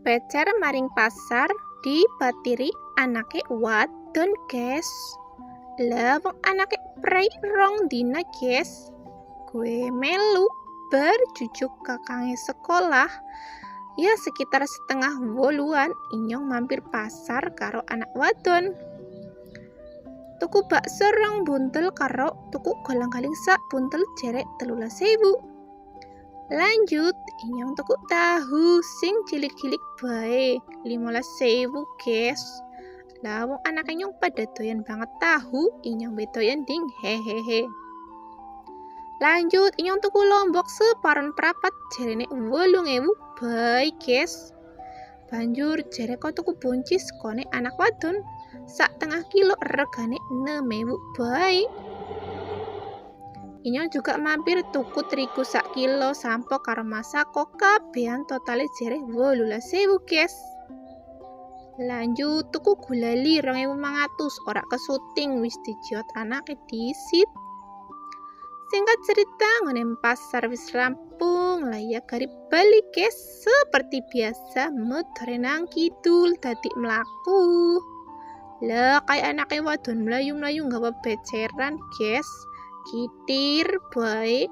becer maring pasar dipatiri anake wadon, guys. Lah wong anake prei rong dina, guys. Gue melu berjujuk kakange sekolah. Ya sekitar setengah 8-an inyong mampir pasar karo anak wadon. Tuku bakso rong buntel karo tuku golang-galing sak buntel jerek 13.000. Lanjut inyong tuku tahu sing cilik-cilik bae 15.000, guys. Lah wong anak inyong pada doyan banget tahu, inyong bedoyan ding hehehe. Lanjut inyong tuku lombok separon perapat jerene 8.000 bae, guys. Banjur jereko tuku buncis kone anak wadon sak tengah kilo regane 6.000 bae. Inyong juga mampir tuku terigu sak kilo sampo karo masako kabehan totale jere 18.000, guys. Lanjut tuku gulali 2.500 ora kesuting wis dijiot anake disit. Singkat cerita ngene pasar wis rampung lah ya garip balik, guys. Seperti biasa motore nang kidul dadi mlaku. Lah kayak anake wadon melayu-melayu nggawa beceran, guys. Kitir bae.